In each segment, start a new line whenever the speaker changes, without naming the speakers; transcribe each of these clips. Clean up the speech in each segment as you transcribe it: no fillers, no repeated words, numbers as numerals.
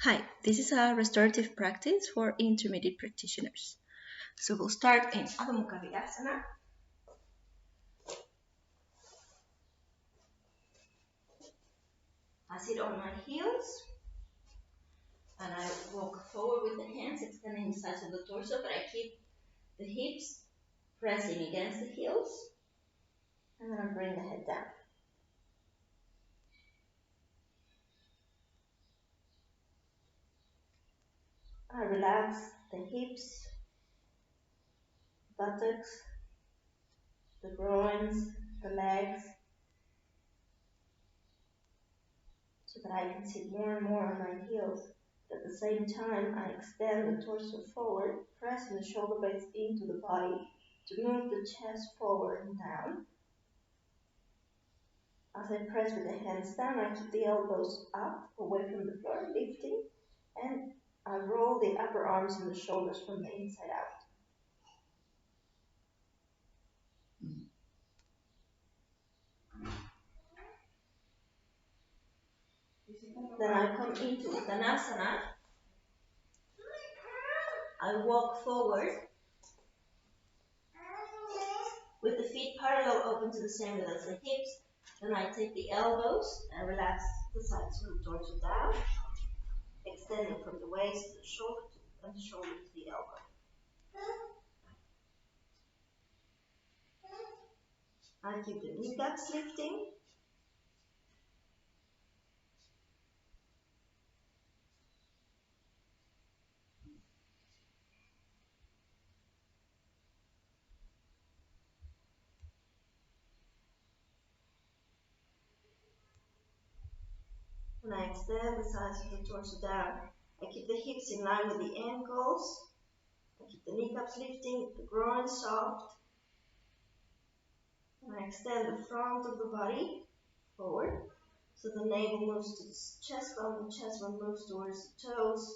Hi, this is a restorative practice for intermediate practitioners. So we'll start in Adho Mukha Virasana. I sit on my heels and I walk forward with the hands extending the sides of the torso, but I keep the hips pressing against the heels, and then I bring the head down. I relax the hips, buttocks, the groins, the legs, so that I can sit more and more on my heels. At the same time, I extend the torso forward, pressing the shoulder blades into the body to move the chest forward and down. As I press with the hands down, I keep the elbows up, away from the floor, lifting, and I roll the upper arms and the shoulders from the inside out. Then I come into Uttanasana. I walk forward with the feet parallel open to the same width as the hips. Then I take the elbows and relax the sides of the torso down, extending from the waist to the shoulder and the shoulder to the elbow. I keep the kneecaps lifting. And I extend the sides of the torso down. I keep the hips in line with the ankles. I keep the kneecaps lifting, the groin soft. And I extend the front of the body forward. So the navel moves to the chest bone, the chest bone moves towards the toes.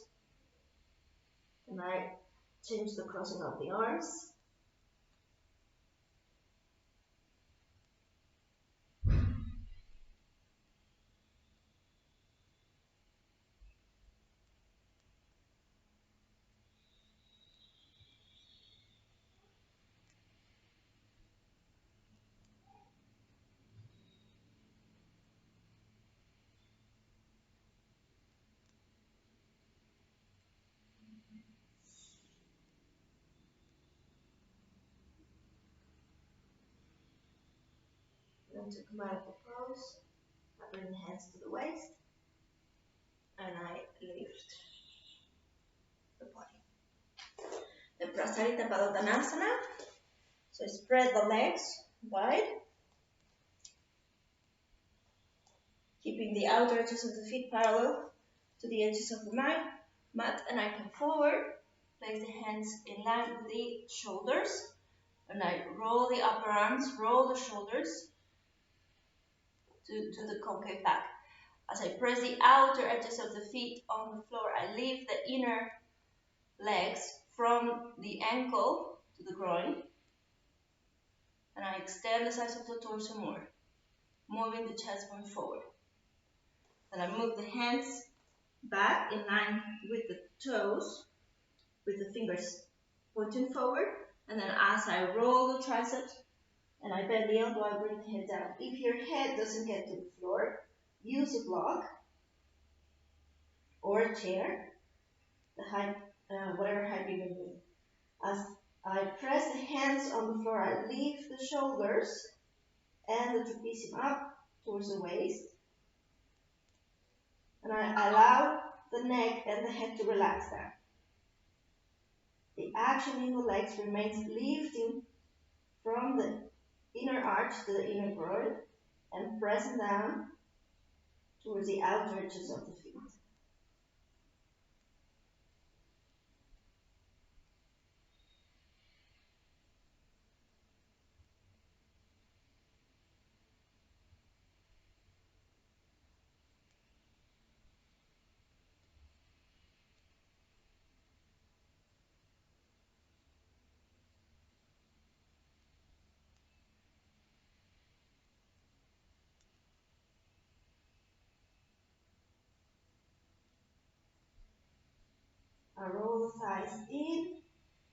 And I change the crossing of the arms. Then to come out of the pose, I bring the hands to the waist and I lift the body. The Prasarita Padottanasana. So I spread the legs wide, keeping the outer edges of the feet parallel to the edges of the mat, and I come forward, place the hands in line with the shoulders, and I roll the upper arms, roll the shoulders to the concave back. As I press the outer edges of the feet on the floor, I lift the inner legs from the ankle to the groin, and I extend the sides of the torso more, moving the chest bone forward. Then I move the hands back in line with the toes, with the fingers pointing forward, and then as I roll the triceps and I bend the elbow, I bring the head down. If your head doesn't get to the floor, use a block or a chair, the height, whatever height you need. As I press the hands on the floor, I lift the shoulders and the trapezium up towards the waist, and I allow the neck and the head to relax down. The action in the legs remains lifting from the inner arch to the inner groin and pressing down towards the outer edges of the feet. both thighs in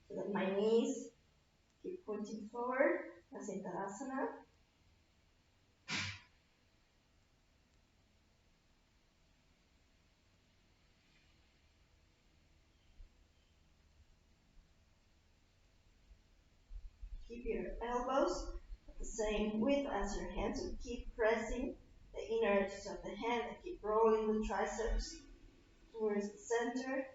so that my knees keep pointing forward as in Virasana. Keep your elbows at the same width as your hands, so keep pressing the inner edges of the hand and keep rolling the triceps towards the center.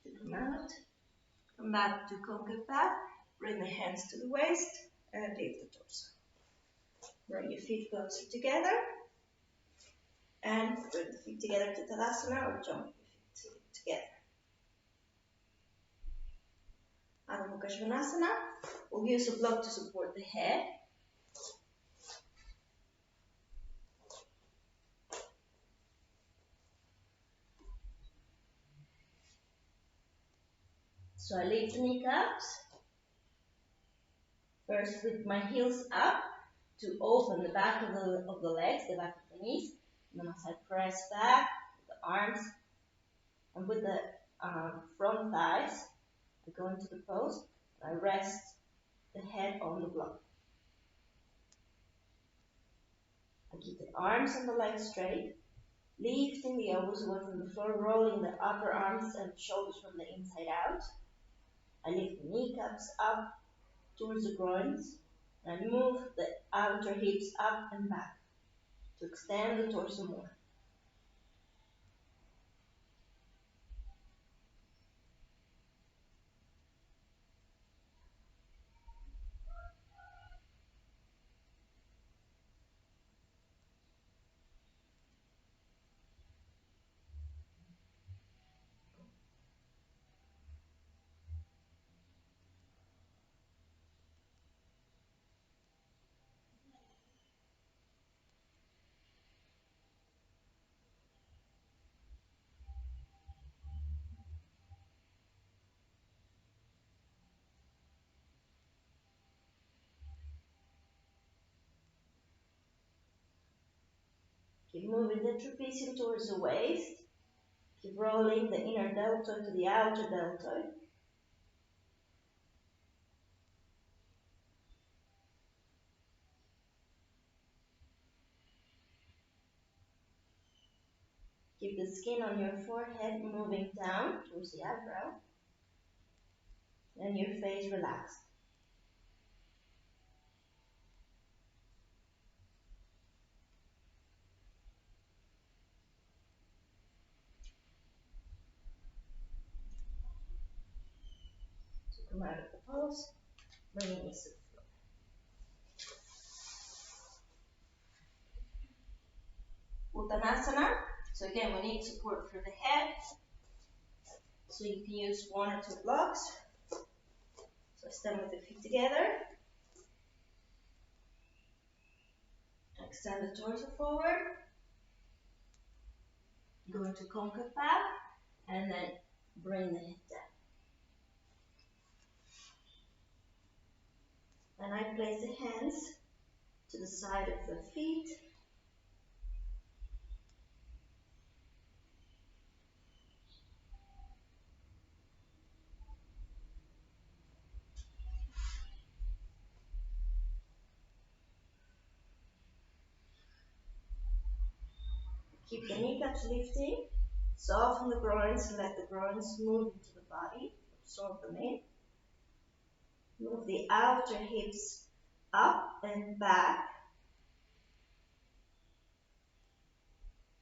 To come out, come back to concave path, bring the hands to the waist and lift the torso. Bring your feet closer together and bring the feet together to Tadasana or jump your feet together. Adho Mukha Svanasana. We'll use a block to support the head. So I lift the kneecaps. First with my heels up to open the back of the legs, the back of the knees. And then as I press back with the arms and with the front thighs, I go into the pose. I rest the head on the block. I keep the arms and the legs straight, lifting the elbows away from the floor, rolling the upper arms and shoulders from the inside out. I lift the kneecaps up towards the groins, and I move the outer hips up and back to extend the torso more. Keep moving the trapezium towards the waist. Keep rolling the inner deltoid to the outer deltoid. Keep the skin on your forehead moving down towards the eyebrow. And your face relaxed. So come out of the pose, bring your knees to the floor. Uttanasana. So again, we need support for the head. So you can use one or two blocks. So stand with the feet together. Extend the torso forward. Go into concave path. And then bring the head down. And I place the hands to the side of the feet. Keep the kneecaps lifting. Soften the groins and let the groins move into the body. Absorb them in. Move the outer hips up and back.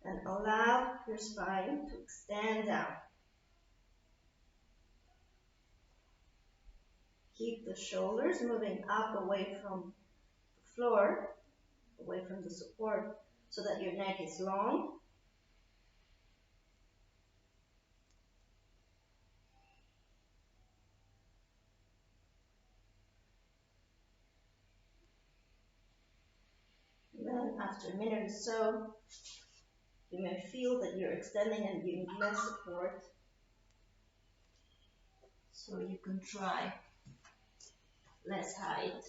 And allow your spine to extend down. Keep the shoulders moving up away from the floor, away from the support, so that your neck is long. And then after a minute or so, you may feel that you're extending and you need less support. So you can try less height.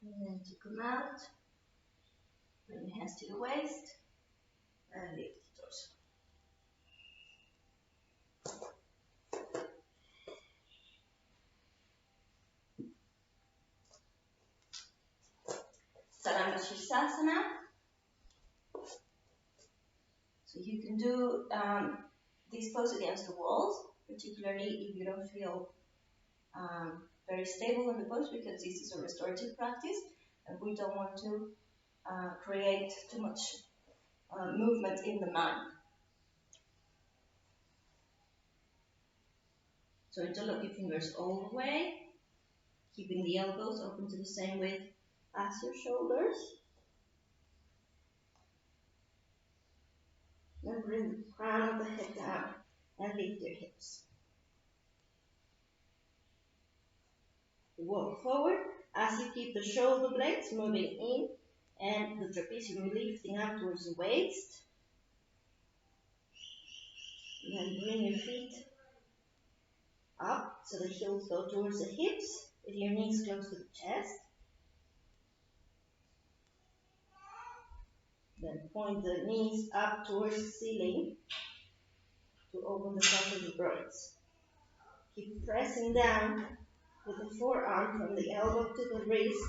And then to come out, bring your hands to the waist, and lift the torso. Salamba Sirsasana. So you can do this pose against the walls, particularly if you don't feel very stable in the pose, because this is a restorative practice and we don't want to create too much movement in the mind. So interlock your fingers all the way, keeping the elbows open to the same width as your shoulders. Then bring the crown of the head down and lift your hips. Walk forward as you keep the shoulder blades moving in and the trapezium lifting up towards the waist. And then bring your feet up so the heels go towards the hips with your knees close to the chest. Then point the knees up towards the ceiling to open the sacral vertebrae. Keep pressing down with the forearm from the elbow to the wrist.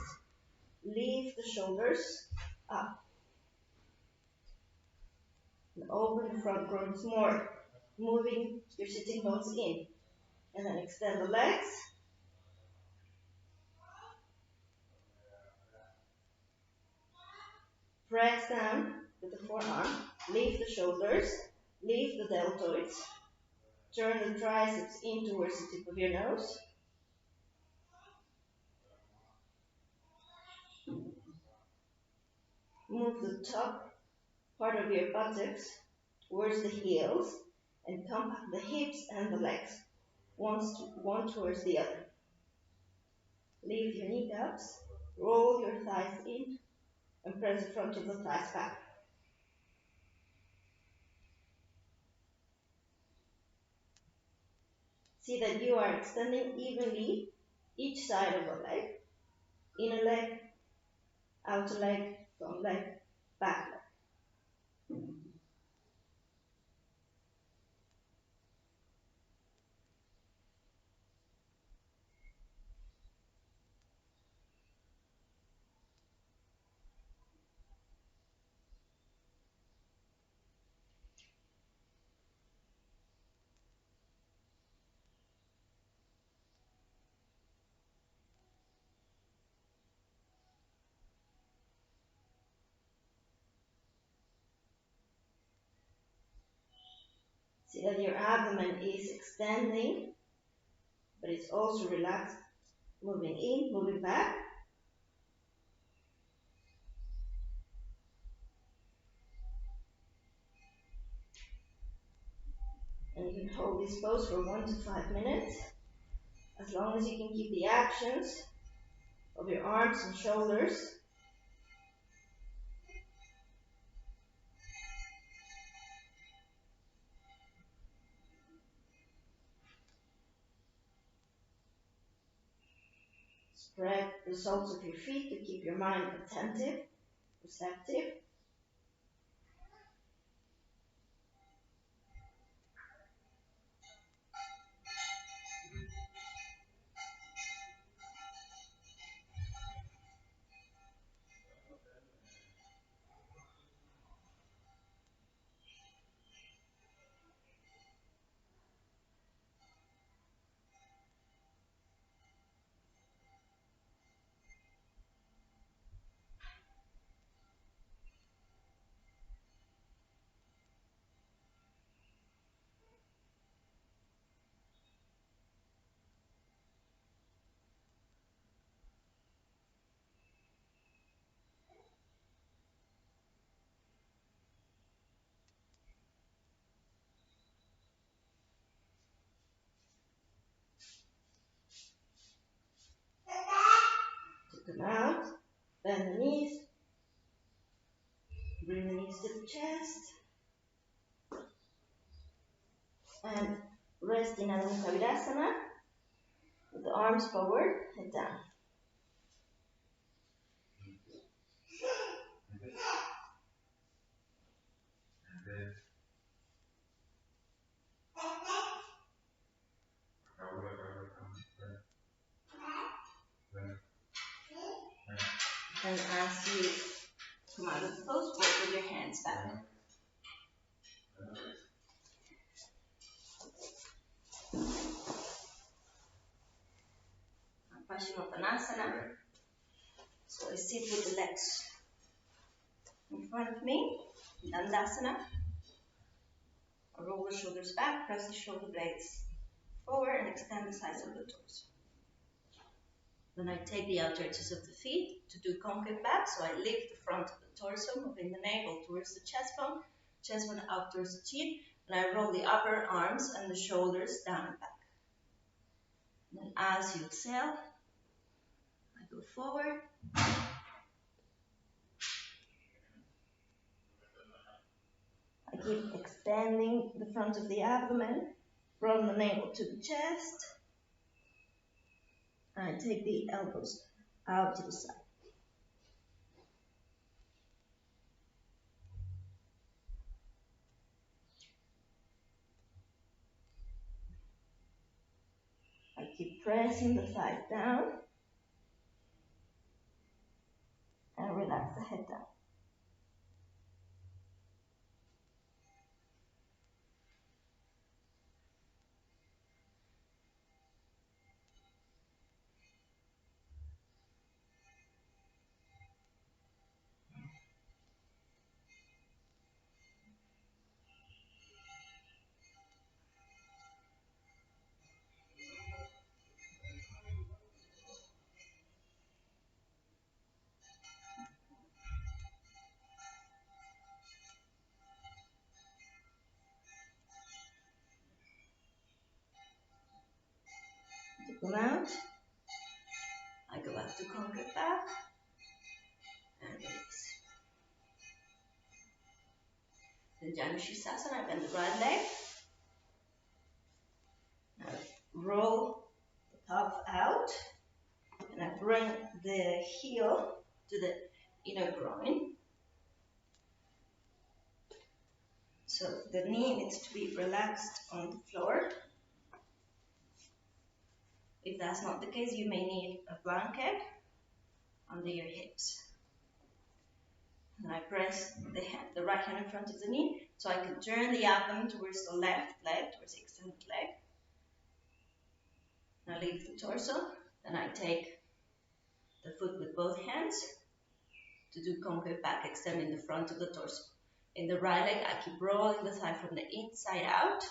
Lift the shoulders up. And open the front arms more, moving your sitting bones in. And then extend the legs. Press down with the forearm. Lift the shoulders. Lift the deltoids. Turn the triceps in towards the tip of your nose. Move the top part of your buttocks towards the heels and compact the hips and the legs, one towards the other. Lift your kneecaps, roll your thighs in, and press the front of the thighs back. See that you are extending evenly each side of the leg, inner leg, outer leg, front leg, back leg. See that your abdomen is extending, but it's also relaxed, moving in, moving back. And you can hold this pose for 1 to 5 minutes, as long as you can keep the actions of your arms and shoulders. Spread the soles of your feet to keep your mind attentive, receptive. Come out, bend the knees, bring the knees to the chest, and rest in Adho Mukha Virasana with the arms forward, head down. And as you come out of the pose, walk with your hands back. Paschimottanasana. So I sit with the legs in front of me, Dandasana. I roll the shoulders back, press the shoulder blades forward, and extend the sides of the torso. Then I take the outer edges of the feet to do concave back, so I lift the front of the torso, moving the navel towards the chest bone out towards the chin, and I roll the upper arms and the shoulders down and back. And then as you exhale, I go forward. I keep extending the front of the abdomen from the navel to the chest. And I take the elbows out to the side. I keep pressing the thighs down and relax the head down. To come out, I go back to concave back and release. Then Janu Sirsasana, I bend the right leg. Now roll the calf out, and I bring the heel to the inner groin. So the knee needs to be relaxed on the floor. If that's not the case, you may need a blanket under your hips. And I press the right hand in front of the knee, so I can turn the abdomen towards the left leg, towards the extended leg. And I leave the torso, then I take the foot with both hands to do concave back, extending the front of the torso. In the right leg, I keep rolling the thigh from the inside out,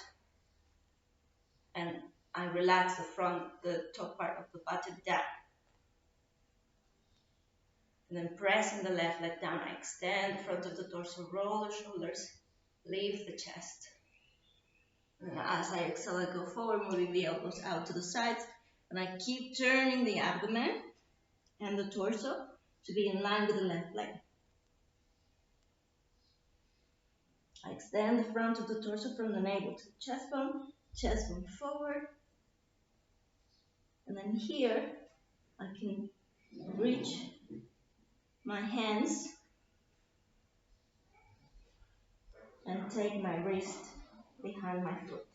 and I relax the top part of the buttock down. And then pressing the left leg down, I extend the front of the torso, roll the shoulders, lift the chest. And as I exhale, I go forward, moving the elbows out to the sides, and I keep turning the abdomen and the torso to be in line with the left leg. I extend the front of the torso from the navel to the chest bone forward. And then here, I can reach my hands and take my wrist behind my foot.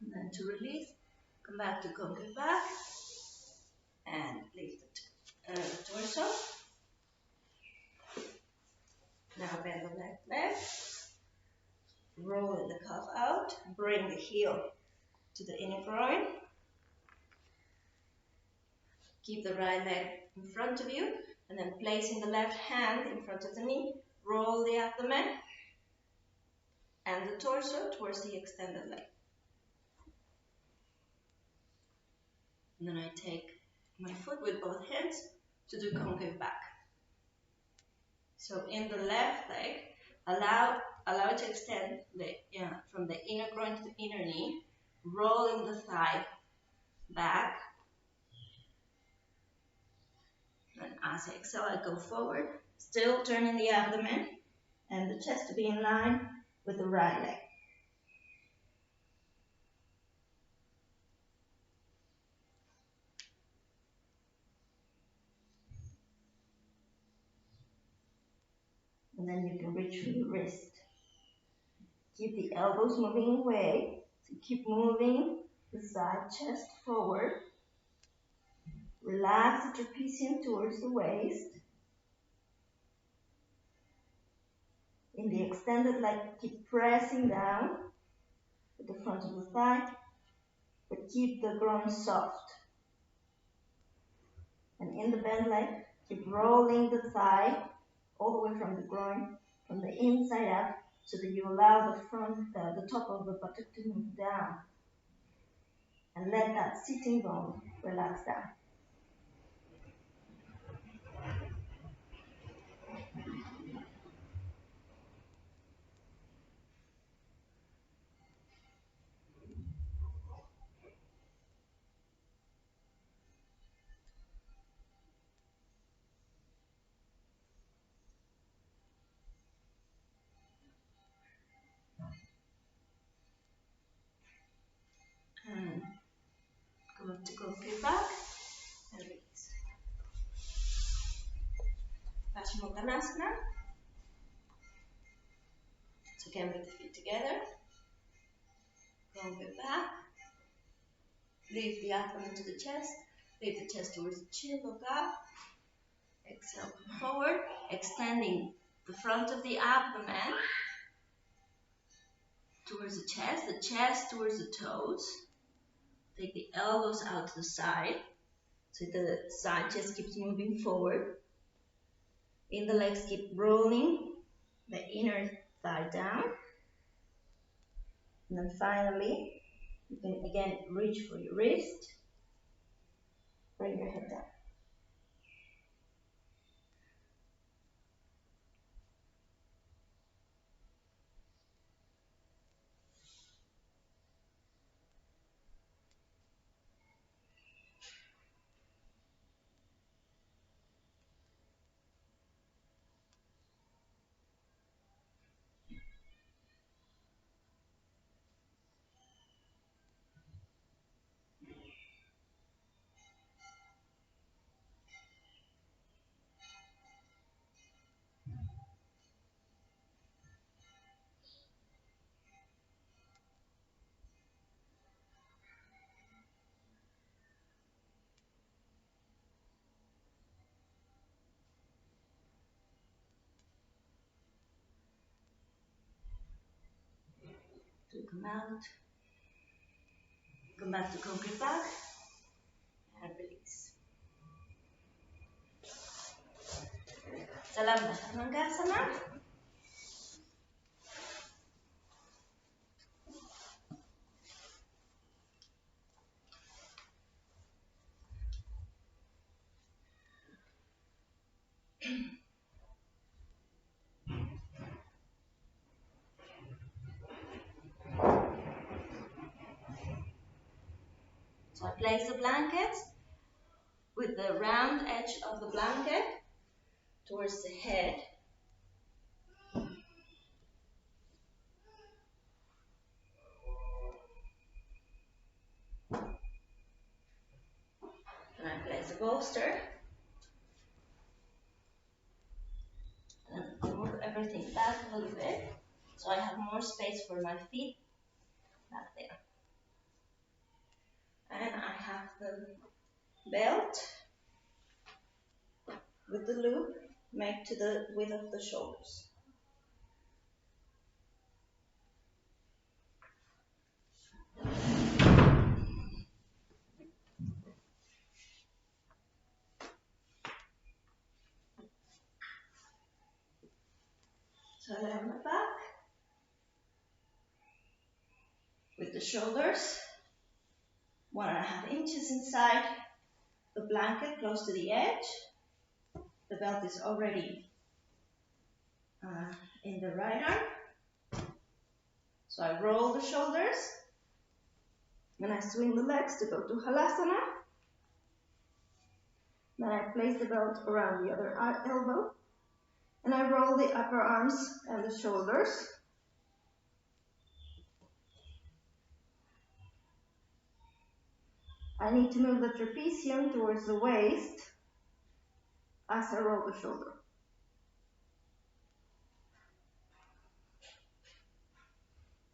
And then to release, Come back to concave back and lift the torso. Now bend the left leg, roll the calf out, bring the heel to the inner groin. Keep the right leg in front of you, and then placing the left hand in front of the knee, roll the abdomen and the torso towards the extended leg. And then I take my foot with both hands to do concave back. So in the left leg, allow it to extend from the inner groin to the inner knee, rolling the thigh back. And as I exhale, I go forward, still turning the abdomen and the chest to be in line with the right leg. And then you can reach for your wrist. Keep the elbows moving away. So keep moving the side chest forward. Relax the trapezium towards the waist. In the extended leg, keep pressing down with the front of the thigh, but keep the groin soft. And in the bent leg, keep rolling the thigh all the way from the groin, from the inside out, so that you allow the top of the buttock to move down. And let that sitting bone relax down. And go up to concave back and release. Paschimottanasana. So again with the feet together. Concave back. Lift the abdomen to the chest. Lift the chest towards the chin, look up. Exhale, come forward. Extending the front of the abdomen towards the chest towards the toes. Take the elbows out to the side, so the side chest keeps moving forward. In the legs, keep rolling the inner thigh down. And then finally, you can again reach for your wrist. Bring your head down. So come out, come back to concave back, and release. Salamba Sarvangasana. So I place the blanket with the round edge of the blanket towards the head. And I place the bolster. And I move everything back a little bit, so I have more space for my feet back there. And I have the belt with the loop made to the width of the shoulders. So I lay on my back with the shoulders 1.5 inches inside the blanket close to the edge. The belt is already in the right arm. So I roll the shoulders, then I swing the legs to go to Halasana. Then I place the belt around the other elbow, and I roll the upper arms and the shoulders. I need to move the trapezium towards the waist as I roll the shoulder.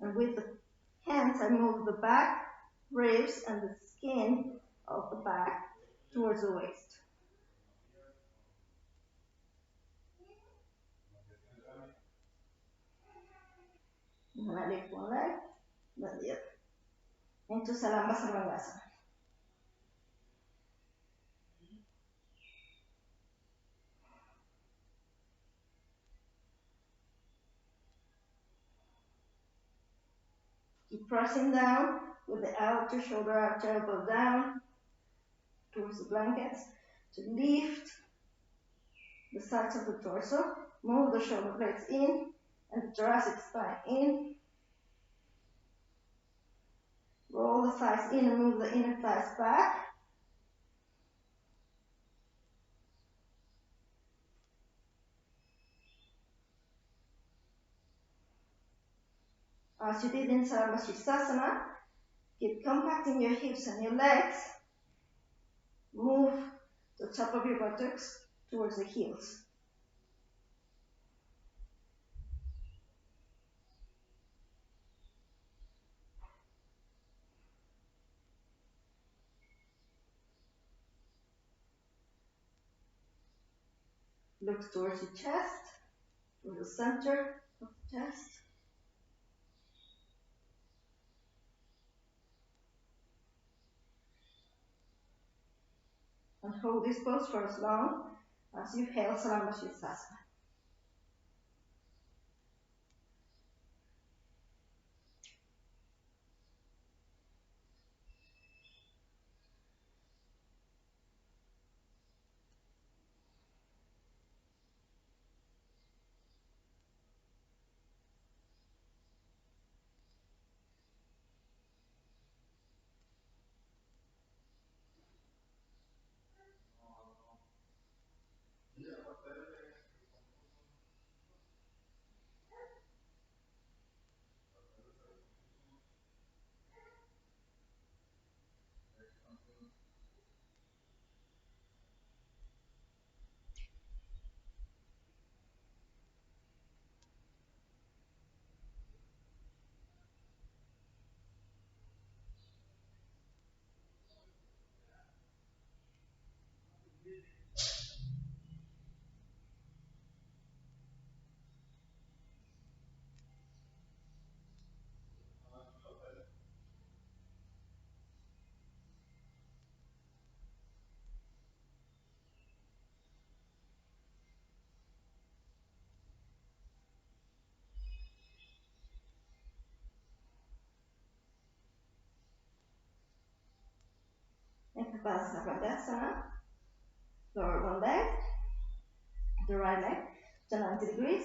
And with the hands, I move the back, ribs, and the skin of the back towards the waist. And then I lift one leg, then the other. Into Salamba Sarvangasana. Keep pressing down with the outer shoulder, outer elbow down towards the blankets to lift the sides of the torso. Move the shoulder blades in and the thoracic spine in. Roll the thighs in and move the inner thighs back. As you did in Salamba Sirsasana, keep compacting your hips and your legs. Move the top of your buttocks towards the heels. Look towards your chest, towards the center of the chest. And hold this pose for as long as you hail Salamba Sirsasana. Ekapada Sarvangasana. Lower one leg, the right leg to 90 degrees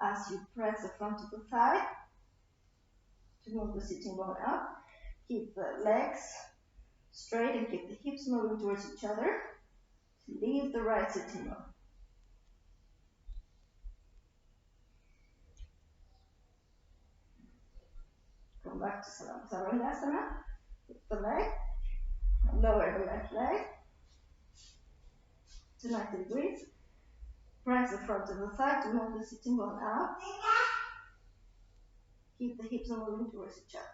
as you press the front of the thigh to move the sitting bone up. Keep the legs straight and keep the hips moving towards each other. Leave the right sitting bone. Come back to Salamba Sarvangasana. Lift the leg, and lower the left leg to 90 degrees. Press the front of the thigh to move the sitting bone out. Keep the hips moving towards each other.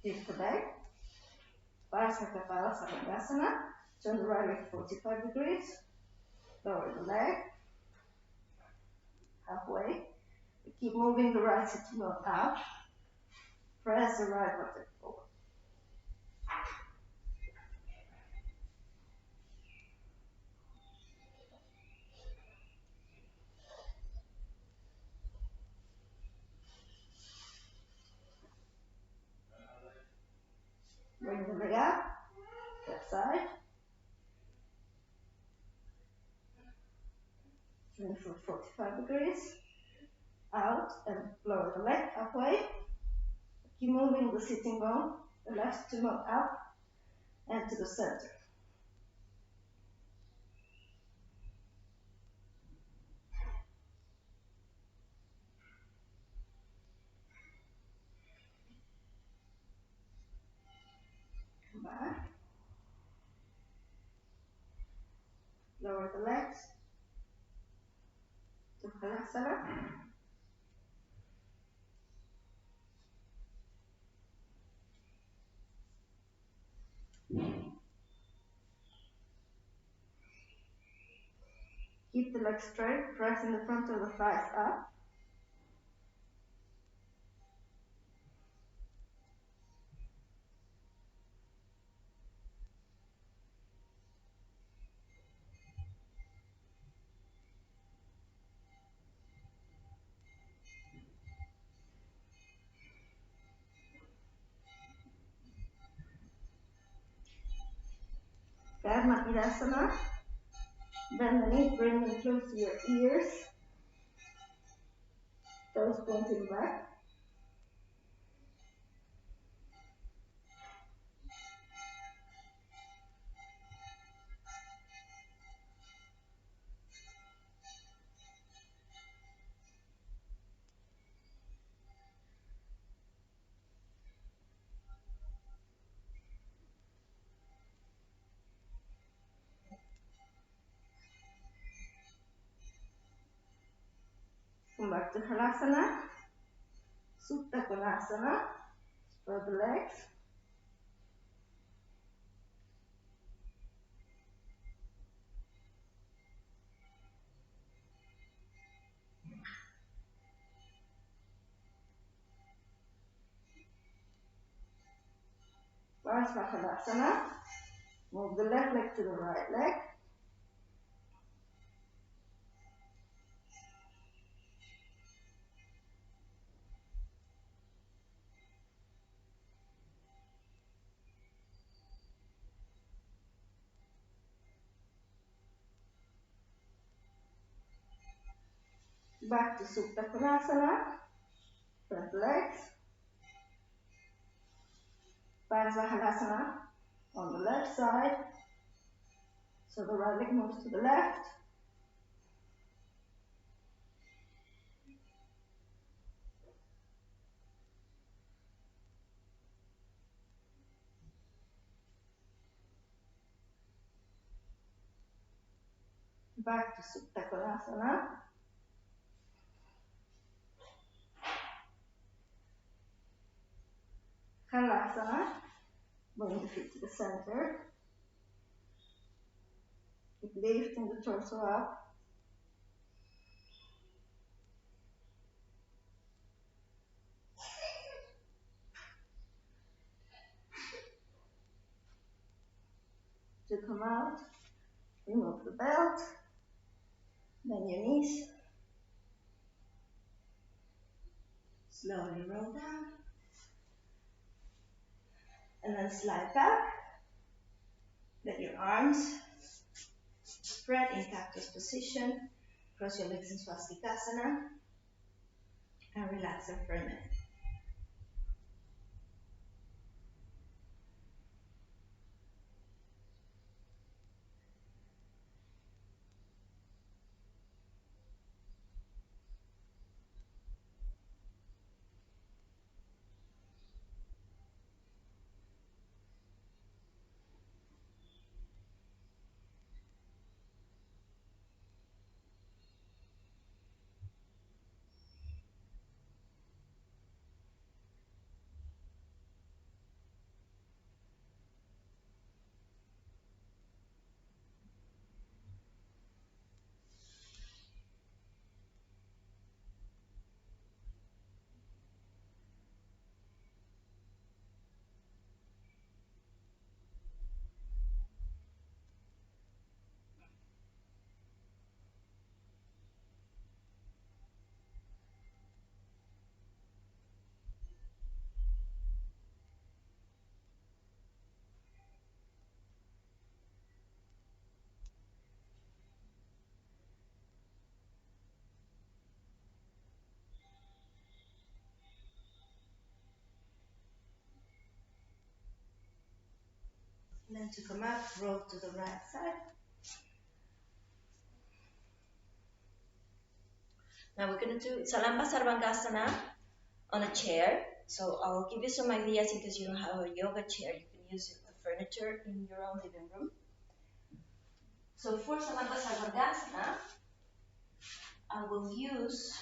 Lift the leg. Parsvaikapada Sarvangasana. Turn the right leg 45 degrees. Lower the leg. Halfway. Keep moving the right sitting bone up. Press the right buttock forward. Bring the leg up. That side. Turn for 45 degrees. Out and lower the leg halfway. Keep moving the sitting bone, the left to move up and to the center. Come back. Lower the legs to Virasana. Keep the legs straight, pressing the front of the thighs up. Virasana. Bend the knees, bring them close to your ears. Toes pointing back. Come back to Virasana. Uttanasana. Spread the legs. Parsvaikapada. Move the left leg to the right leg. Back to Uttanasana. Front legs. Parsvaikapada on the left side. So the right leg moves to the left. Back to Uttanasana. Virasana. Bring the feet to the center. Keep lifting the torso up. To come out, remove the belt. Bend your knees. Slowly roll down. And then slide back. Let your arms spread in cactus position. Cross your legs in Svanasana. And relax them for a minute. And then to come up, roll to the right side. Now we're going to do Salamba Sarvangasana on a chair. So I'll give you some ideas in case you don't have a yoga chair. You can use the furniture in your own living room. So for Salamba Sarvangasana, I will use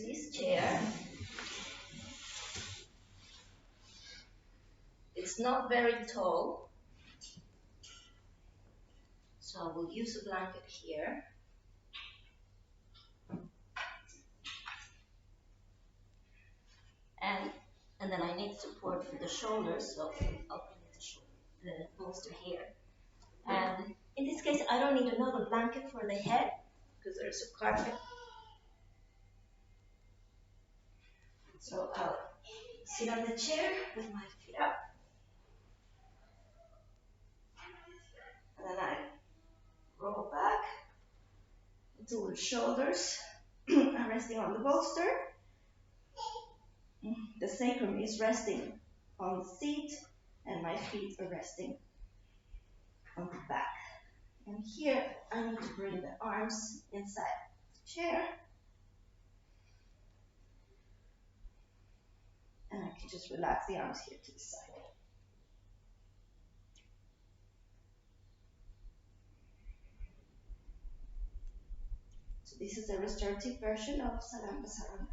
this chair. It's not very tall, so I will use a blanket here. And then I need support for the shoulders, so I'll put the bolster here. And in this case, I don't need another blanket for the head because there's a carpet. So I'll sit on the chair with my feet up. And then I roll back until the shoulders are resting on the bolster. The sacrum is resting on the seat, and my feet are resting on the back. And here I need to bring the arms inside the chair. And I can just relax the arms here to the side. So this is a restorative version of Salamba Sarvangasana.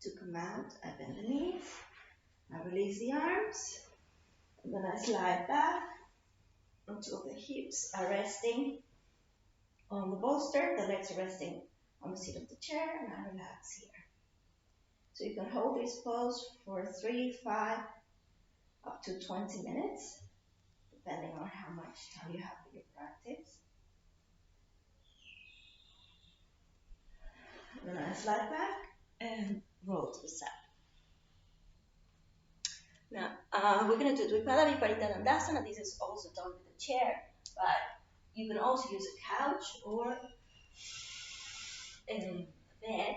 To come out, I bend the knees, I release the arms, and then I slide back until the hips are resting on the bolster, the legs are resting on the seat of the chair, and I relax here. So you can hold this pose for 3, 5, up to 20 minutes, depending on how much time you have for your practice. And then I slide back and roll to the side. Now, we're going to do Ekapada Sarvangasana. This is also done with a chair, but you can also use a couch or a bed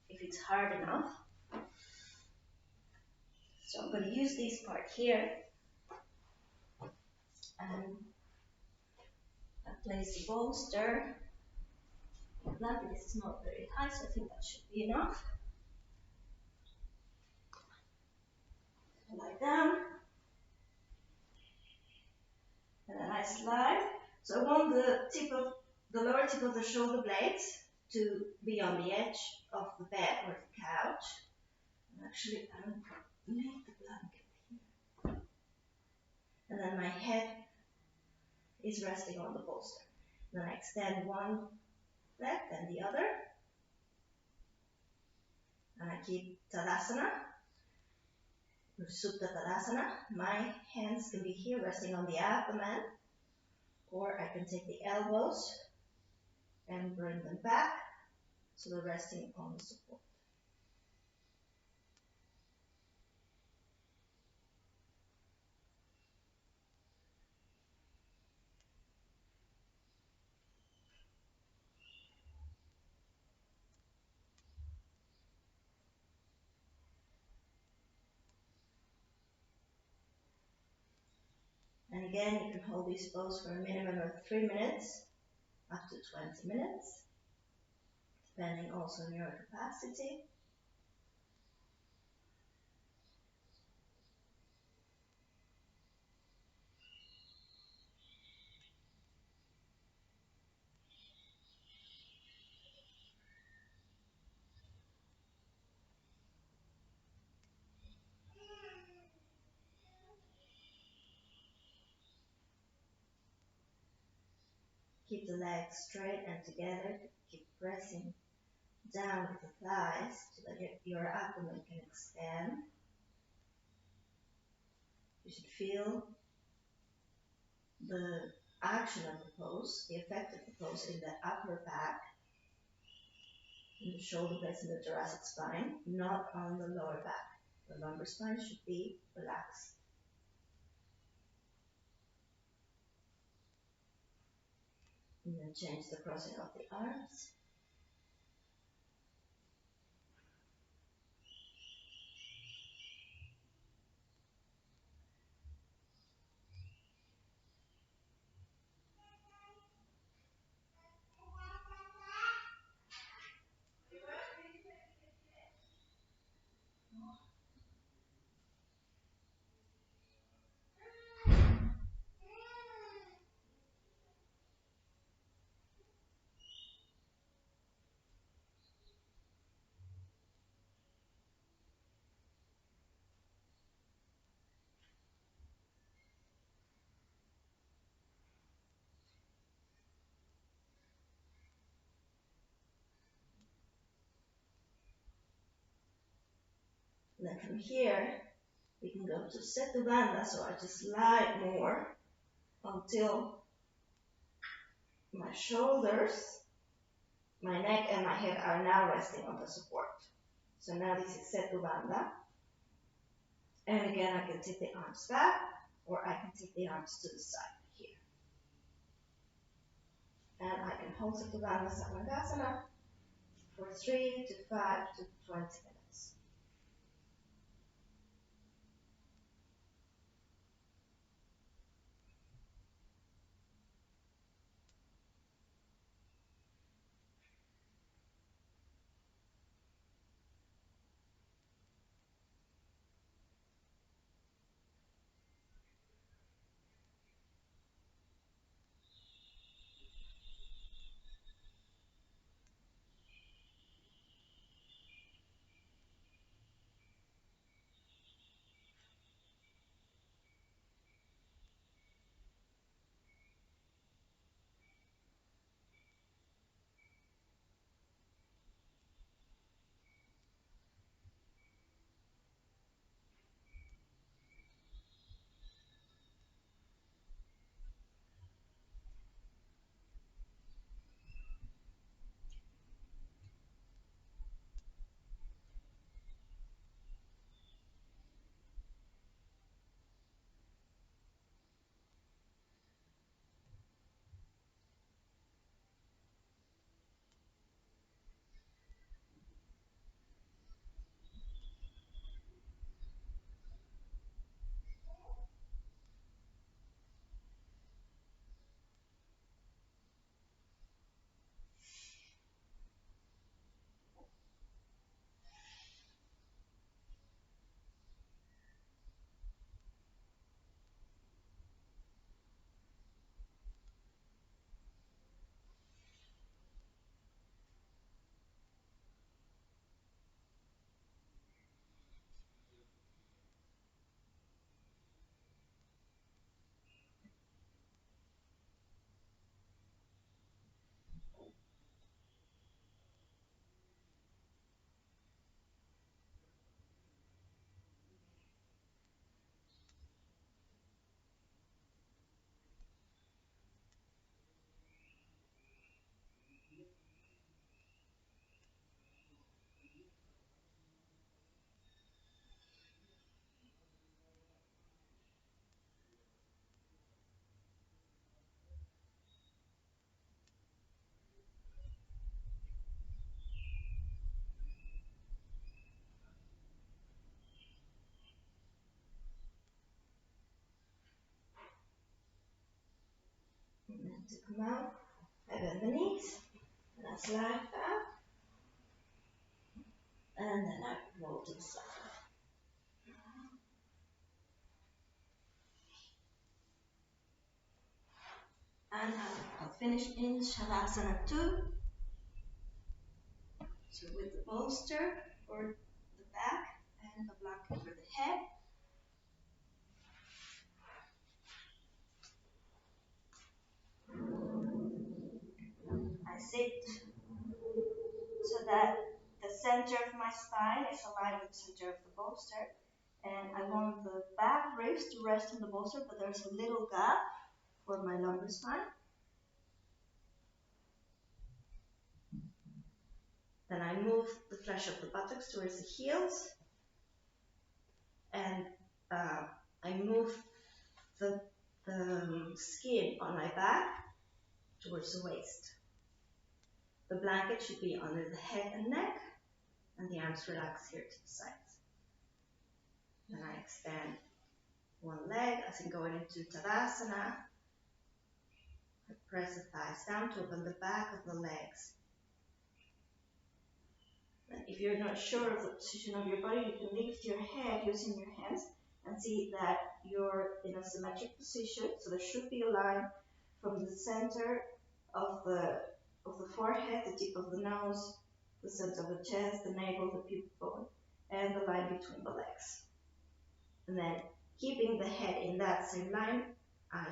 if it's hard enough. use this part here and I place the bolster. Luckily this is not very high, so I think that should be enough. Lie down. And then I slide. So I want the lower tip of the shoulder blades to be on the edge of the bed or the couch. And actually, I don't need the blanket here. And then my head is resting on the bolster. Then I extend one leg, then the other. And I keep Tadasana, Supta Tadasana. My hands can be here resting on the abdomen, or I can take the elbows and bring them back so they're resting on the support. And again, you can hold this pose for a minimum of 3 minutes, up to 20 minutes, depending also on your capacity. Keep the legs straight and together. Keep pressing down with the thighs so that your abdomen can expand. You should feel the action of the pose, the effect of the pose in the upper back, in the shoulder blades and the thoracic spine, not on the lower back. The lumbar spine should be relaxed. And then change the crossing of the arms. And then from here, we can go to Setu Bandha, so I just slide more until my shoulders, my neck and my head are now resting on the support. So now this is Setu Bandha. And again, I can take the arms back, or I can take the arms to the side here. And I can hold Setu Bandha Sarvangasana for 3 to 5 to 20 minutes. To come out, I bend the knees, and I slide back, and then I roll to the side. And I'll finish in Shavasana 2. So with the bolster for the back and a blanket for the head. I sit so that the center of my spine is aligned with the center of the bolster. And I want the back ribs to rest on the bolster, but there's a little gap for my lumbar spine. Then I move the flesh of the buttocks towards the heels. And I move the skin on my back towards the waist. The blanket should be under the head and neck, and the arms relax here to the sides. Then I extend one leg as I'm going into Tadasana. I press the thighs down to open the back of the legs. And if you're not sure of the position of your body, you can lift your head using your hands and see that you're in a symmetric position. So there should be a line from the center of the forehead, the tip of the nose, the center of the chest, the navel, the pubic bone, and the line between the legs. And then keeping the head in that same line, I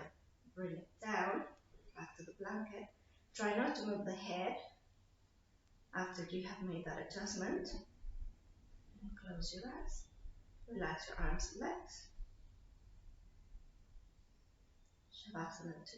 bring it down, back to the blanket. Try not to move the head after you have made that adjustment. And close your eyes. Relax your arms and legs. Shavasana 2.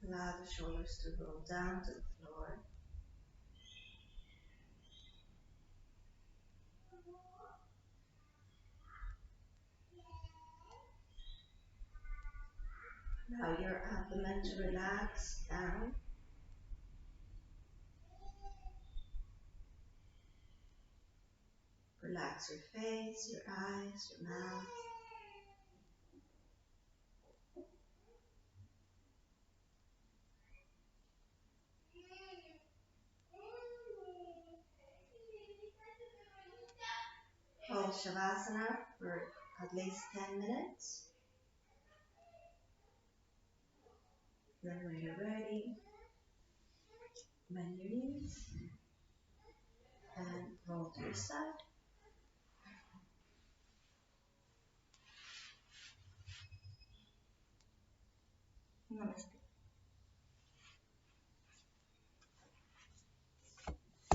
Allow the shoulders to roll down to the floor. Allow your abdomen to relax down. Relax your face, your eyes, your mouth. Hold Shavasana for at least 10 minutes. Then when you're ready, bend your knees and roll to your side. Namaste.